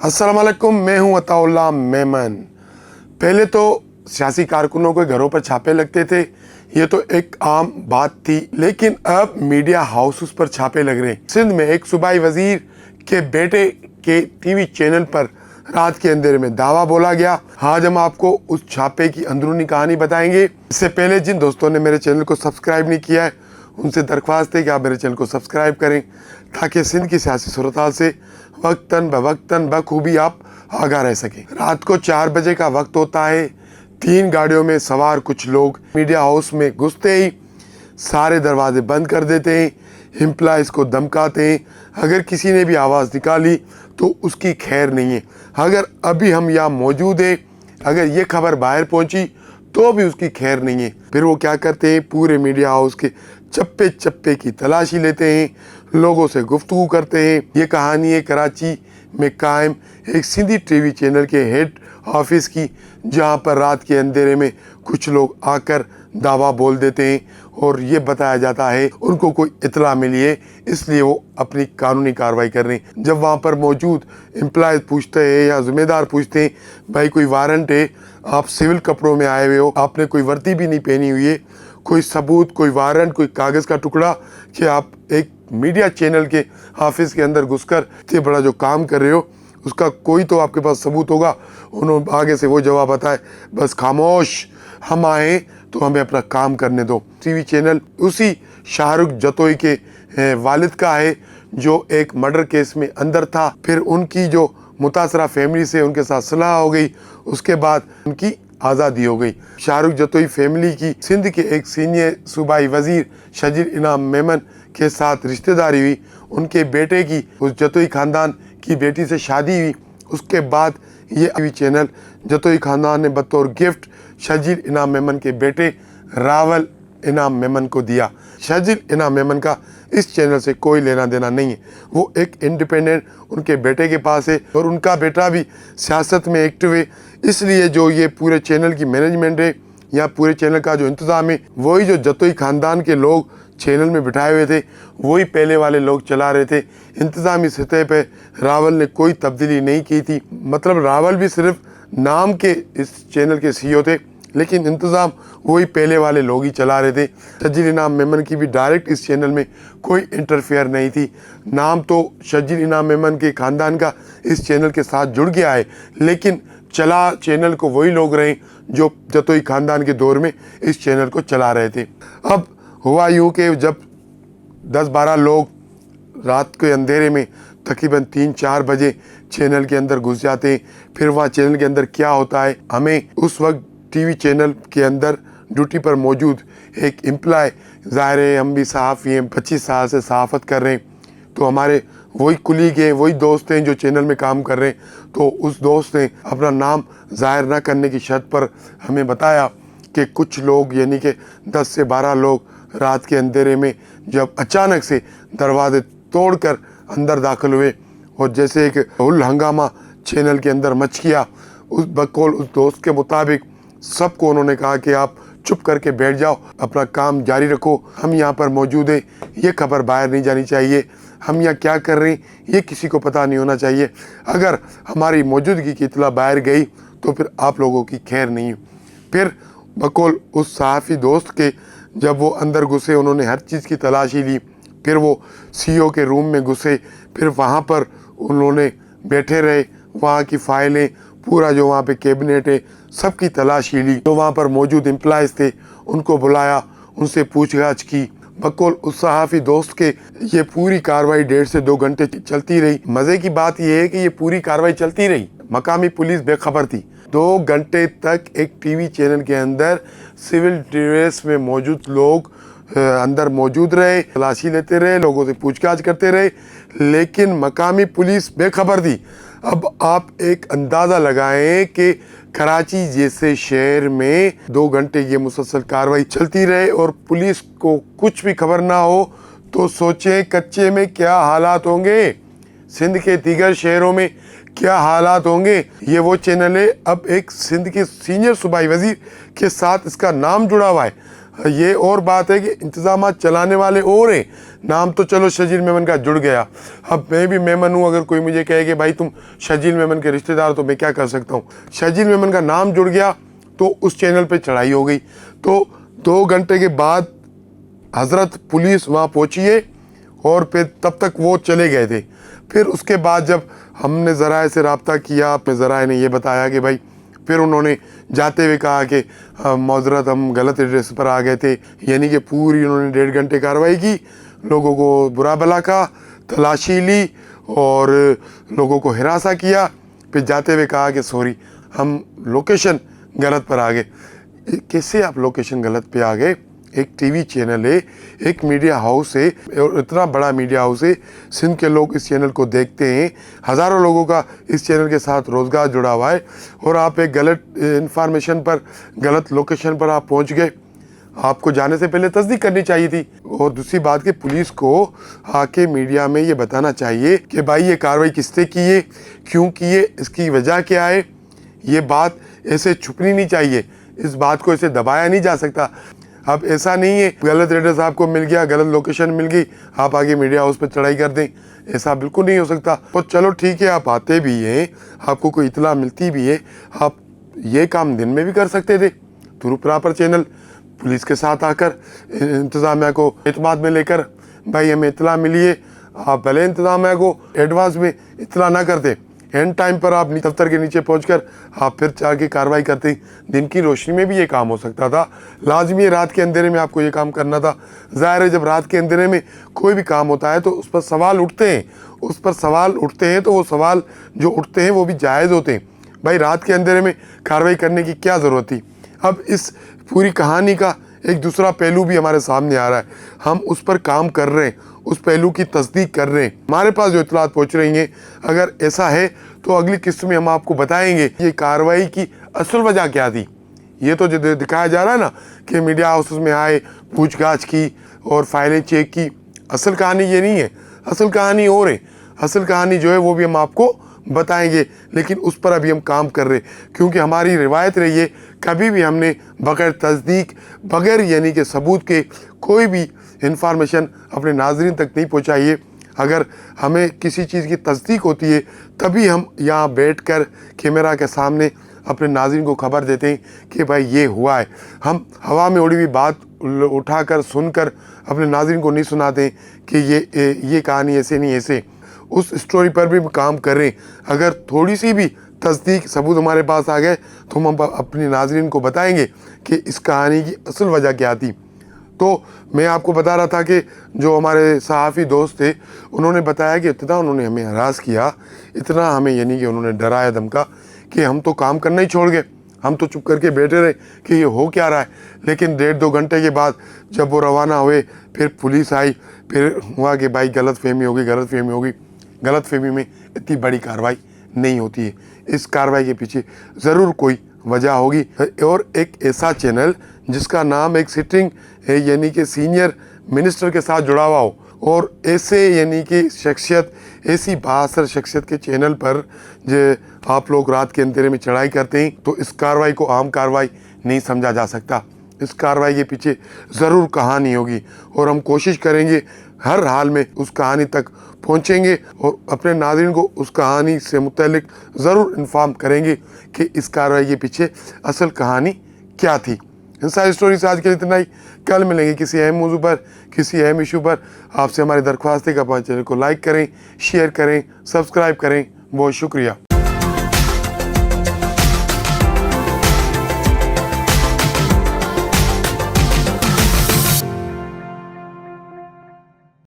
अस्सलाम वालेकुम, मैं हूं अताउल्लाह मेमन। पहले तो सियासी कारकुनों के घरों पर छापे लगते थे, ये तो एक आम बात थी। लेकिन अब मीडिया हाउसेस पर छापे लग रहे हैं। सिंध में एक सूबाई वजीर के बेटे के टीवी चैनल पर रात के अंधेरे में दावा बोला गया। आज हम आपको उस छापे की अंदरूनी कहानी बताएंगे। इससे पहले जिन दोस्तों ने मेरे चैनल को सब्सक्राइब नहीं किया है, उनसे दरख्वास्त है कि आप मेरे चैनल को सब्सक्राइब करें, ताकि सिंध की सियासी सूरत से वक्तन बखूबी आप आगाह रह सकें। रात को 4 बजे का वक्त होता है। 3 गाड़ियों में सवार कुछ लोग मीडिया हाउस में घुसते ही सारे दरवाजे बंद कर देते हैं, एम्प्लॉइज़ को धमकाते हैं। अगर किसी ने भी आवाज़ निकाली तो उसकी खैर नहीं है। अगर अभी हम यहाँ मौजूद हैं, अगर ये खबर बाहर पहुँची तो भी उसकी खैर नहीं है। फिर वो क्या करते हैं, पूरे मीडिया हाउस के चप्पे चप्पे की तलाशी लेते हैं, लोगों से गुफ्तगू करते हैं। ये कहानी है कराची में कायम एक सिंधी टीवी चैनल के हेड ऑफिस की, जहां पर रात के अंधेरे में कुछ लोग आकर दावा बोल देते हैं और ये बताया जाता है उनको कोई इतला मिली है, इसलिए वो अपनी कानूनी कार्रवाई कर रहे हैं। जब वहाँ पर मौजूद एम्प्लॉयज़ पूछते हैं या ज़िम्मेदार पूछते हैं, भाई कोई वारंट है, आप सिविल कपड़ों में आए हुए हो, आपने कोई वर्दी भी नहीं पहनी हुई है, कोई सबूत, कोई वारंट, कोई कागज़ का टुकड़ा कि आप एक मीडिया चैनल के ऑफिस के अंदर घुसकर इतने बड़ा जो काम कर रहे हो, उसका कोई तो आपके पास सबूत होगा। उन्होंने आगे से वो जवाब आता है, बस खामोश, हम आए तो हमें अपना काम करने दो। टीवी चैनल उसी शाहरुख जतोई के वालिद का है, जो एक मर्डर केस में अंदर था। फिर उनकी जो मुतासरा फैमिली से उनके साथ सलाह हो गई, उसके बाद उनकी आज़ादी हो गई। शाहरुख जतोई फैमिली की सिंध के एक सीनियर सूबाई वजीर शजीर इनाम मेमन के साथ रिश्तेदारी हुई। उनके बेटे की उस जतोई ख़ानदान की बेटी से शादी हुई। उसके बाद ये टीवी चैनल जतोई ख़ानदान ने बतौर गिफ्ट शजीर इनाम मेमन के बेटे रावल इनाम मेमन को दिया। शजीर इनाम मेमन का इस चैनल से कोई लेना देना नहीं है, वो एक इंडिपेंडेंट उनके बेटे के पास है और उनका बेटा भी सियासत में एक्टिव है। इसलिए जो ये पूरे चैनल की मैनेजमेंट है या पूरे चैनल का जो इंतज़ाम है, वही जो जतोई ख़ानदान के लोग चैनल में बिठाए हुए थे, वही पहले वाले लोग चला रहे थे। इंतज़ामी सतह पे रावल ने कोई तब्दीली नहीं की थी। मतलब रावल भी सिर्फ नाम के इस चैनल के सीईओ थे, लेकिन इंतज़ाम वही पहले वाले लोग ही चला रहे थे। शजीर इनाम मेमन की भी डायरेक्ट इस चैनल में कोई इंटरफेयर नहीं थी। नाम तो शजीर इनाम मेमन के ख़ानदान का इस चैनल के साथ जुड़ गया है, लेकिन चला चैनल को वही लोग रहे जो जतोई ख़ानदान के दौर में इस चैनल को चला रहे थे। अब हुआ यूँ कि जब 10-12 लोग रात के अंधेरे में तकरीबन 3-4 बजे चैनल के अंदर घुस जाते हैं, फिर वहाँ चैनल के अंदर क्या होता है, हमें उस वक्त टीवी चैनल के अंदर ड्यूटी पर मौजूद एक एम्प्लॉय, ज़ाहिर है हम भी सहाफ़ी हैं, 25 साल से सहाफ़त कर रहे हैं, तो हमारे वही कुलीग हैं, वही दोस्त हैं जो चैनल में काम कर रहे हैं। तो उस दोस्त ने अपना नाम ज़ाहिर ना करने की शर्त पर हमें बताया कि कुछ लोग यानी कि 10 से 12 लोग रात के अंधेरे में जब अचानक से दरवाजे तोड़कर अंदर दाखिल हुए और जैसे एक हुल हंगामा चैनल के अंदर मच गया। उस बकौल उस दोस्त के मुताबिक सबको उन्होंने कहा कि आप चुप करके बैठ जाओ, अपना काम जारी रखो, हम यहाँ पर मौजूद हैं, ये खबर बाहर नहीं जानी चाहिए, हम यहाँ क्या कर रहे हैं ये किसी को पता नहीं होना चाहिए। अगर हमारी मौजूदगी की इतला बाहर गई तो फिर आप लोगों की खैर नहीं है। फिर बकौल उस सहाफ़ी दोस्त के जब वो अंदर घुसे, उन्होंने हर चीज़ की तलाशी ली। फिर वो सीईओ के रूम में घुसे, फिर वहाँ पर उन्होंने बैठे रहे, वहाँ की फ़ाइलें, पूरा जो वहाँ पे कैबिनेट है, सबकी तलाशी ली। जो वहाँ पर मौजूद एम्प्लॉयज़ थे उनको बुलाया, उनसे पूछताछ की। बकौल उस सहाफ़ी दोस्त के ये पूरी कार्रवाई 1.5 से 2 घंटे चलती रही। मज़े की बात यह है कि ये पूरी कार्रवाई चलती रही, मकामी पुलिस बेखबर थी। 2 घंटे तक एक टीवी चैनल के अंदर सिविल ड्रेस में मौजूद लोग अंदर मौजूद रहे, तलाशी लेते रहे, लोगों से पूछताछ करते रहे, लेकिन मकामी पुलिस बेखबर थी। अब आप एक अंदाज़ा लगाएं कि कराची जैसे शहर में 2 घंटे ये मुसलसल कार्रवाई चलती रहे और पुलिस को कुछ भी खबर ना हो, तो सोचें कच्चे में क्या हालात होंगे, सिंध के दीगर शहरों में क्या हालात होंगे। ये वो चैनल है, अब एक सिंध के सीनियर सूबाई वजीर के साथ इसका नाम जुड़ा हुआ है। ये और बात है कि इंतज़ाम चलाने वाले और हैं। नाम तो चलो शजील मेमन का जुड़ गया। अब मैं भी मेमन हूँ, अगर कोई मुझे कहे कि भाई तुम शजील मेमन के रिश्तेदार, तो मैं क्या कर सकता हूँ। शजील मेमन का नाम जुड़ गया तो उस चैनल पे चढ़ाई हो गई। तो 2 घंटे के बाद हज़रत पुलिस वहाँ पहुँची है और फिर तब तक वो चले गए थे। फिर उसके बाद जब हमने ज़राए से रब्ता किया, अपने ज़राए ने ये बताया कि भाई, फिर उन्होंने जाते हुए कहा कि मौजरत हम गलत एड्रेस पर आ गए थे। यानी कि पूरी उन्होंने 1.5 घंटे कार्रवाई की, लोगों को बुरा भला कहा, तलाशी ली और लोगों को हिरासा किया। फिर जाते हुए कहा कि सॉरी, हम लोकेशन गलत पर आ गए। कैसे आप लोकेशन गलत पे आ गए? एक टीवी चैनल है, एक मीडिया हाउस है, और इतना बड़ा मीडिया हाउस है, सिंध के लोग इस चैनल को देखते हैं, हज़ारों लोगों का इस चैनल के साथ रोज़गार जुड़ा हुआ है, और आप एक गलत इंफॉर्मेशन पर, गलत लोकेशन पर आप पहुंच गए। आपको जाने से पहले तस्दीक करनी चाहिए थी। और दूसरी बात कि पुलिस को आके मीडिया में ये बताना चाहिए कि भाई ये कार्रवाई किसने की है, क्यों की है, इसकी वजह क्या है। ये बात ऐसे छुपनी नहीं चाहिए, इस बात को ऐसे दबाया नहीं जा सकता। अब ऐसा नहीं है गलत एड्रेस आपको मिल गया, गलत लोकेशन मिल गई, आप आगे मीडिया हाउस पर चढ़ाई कर दें, ऐसा बिल्कुल नहीं हो सकता। तो चलो ठीक है, आप आते भी हैं, आपको कोई इतला मिलती भी है, आप ये काम दिन में भी कर सकते थे थ्रू प्रॉपर चैनल, पुलिस के साथ आकर इंतज़ामिया को एतमाद में लेकर, भाई हमें इतला मिली है। आप पहले इंतज़ामिया को एडवांस में इतला ना करते, एंड टाइम पर आप दफ्तर के नीचे पहुंचकर आप फिर जाके कार्रवाई करते। दिन की रोशनी में भी ये काम हो सकता था, लाजमी रात के अंधेरे में आपको ये काम करना था। ज़ाहिर है जब रात के अंधेरे में कोई भी काम होता है तो उस पर सवाल उठते हैं, तो वो सवाल जो उठते हैं वो भी जायज़ होते हैं। भाई रात के अंधेरे में कार्रवाई करने की क्या ज़रूरत थी। अब इस पूरी कहानी का एक दूसरा पहलू भी हमारे सामने आ रहा है, हम उस पर काम कर रहे हैं, उस पहलू की तस्दीक कर रहे हैं। हमारे पास जो इतलात पहुँच रही हैं, अगर ऐसा है तो अगली किस्त में हम आपको बताएंगे ये कार्रवाई की असल वजह क्या थी। ये तो जो दिखाया जा रहा है ना कि मीडिया हाउसेस में आए, पूछताछ की और फाइलें चेक की, असल कहानी ये नहीं है, असल कहानी और है। असल कहानी जो है वो भी हम आपको बताएंगे, लेकिन उस पर अभी हम काम कर रहे हैं, क्योंकि हमारी रिवायत रही है कभी भी हमने बग़ैर तस्दीक, बग़ैर यानी कि सबूत के कोई भी इंफॉर्मेशन अपने नाज़रीन तक नहीं पहुँचाई है। अगर हमें किसी चीज़ की तस्दीक होती है तभी हम यहाँ बैठकर कैमरा के सामने अपने नाज़रीन को खबर देते हैं कि भाई ये हुआ है। हम हवा में उड़ी हुई बात उठाकर सुनकर अपने नाज़रीन को नहीं सुनाते कि ये कहानी ऐसे नहीं ऐसे। उस स्टोरी पर भी काम कर रहे हैं। अगर थोड़ी सी भी तस्दीक सबूत हमारे पास आ गए तो हम अपने नाज़रीन को बताएंगे कि इस कहानी की असल वजह क्या थी। तो मैं आपको बता रहा था कि जो हमारे सहाफ़ी दोस्त थे उन्होंने बताया कि इतना उन्होंने हमें हरास किया, इतना हमें यानी कि उन्होंने डराया धमका कि हम तो काम करना ही छोड़ गए, हम तो चुप करके बैठे रहे कि ये हो क्या रहा है। लेकिन 1.5-2 घंटे के बाद जब वो रवाना हुए, फिर पुलिस आई, फिर हुआ कि भाई गलतफहमी हो गई। गलतफहमी में इतनी बड़ी कार्रवाई नहीं होती है, इस कार्रवाई के पीछे ज़रूर कोई वजह होगी। और एक ऐसा चैनल जिसका नाम एक सिटिंग है यानी कि सीनियर मिनिस्टर के साथ जुड़ा हुआ हो, और ऐसे यानी कि शख्सियत, ऐसी बासर शख्सियत के चैनल पर जो आप लोग रात के अंधेरे में चढ़ाई करते हैं, तो इस कार्रवाई को आम कार्रवाई नहीं समझा जा सकता। इस कार्रवाई के पीछे ज़रूर कहानी होगी, और हम कोशिश करेंगे हर हाल में उस कहानी तक पहुंचेंगे और अपने नाज़रीन को उस कहानी से मुतल्लिक ज़रूर इन्फॉर्म करेंगे कि इस कार्रवाई के पीछे असल कहानी क्या थी। इनसाइड स्टोरी से आज के लिए इतना ही। कल मिलेंगे किसी अहम मौजू पर, किसी अहम इशू पर। आपसे हमारी दरख्वास्त है कि हमारे चैनल को लाइक करें, शेयर करें, सब्सक्राइब करें। बहुत शुक्रिया।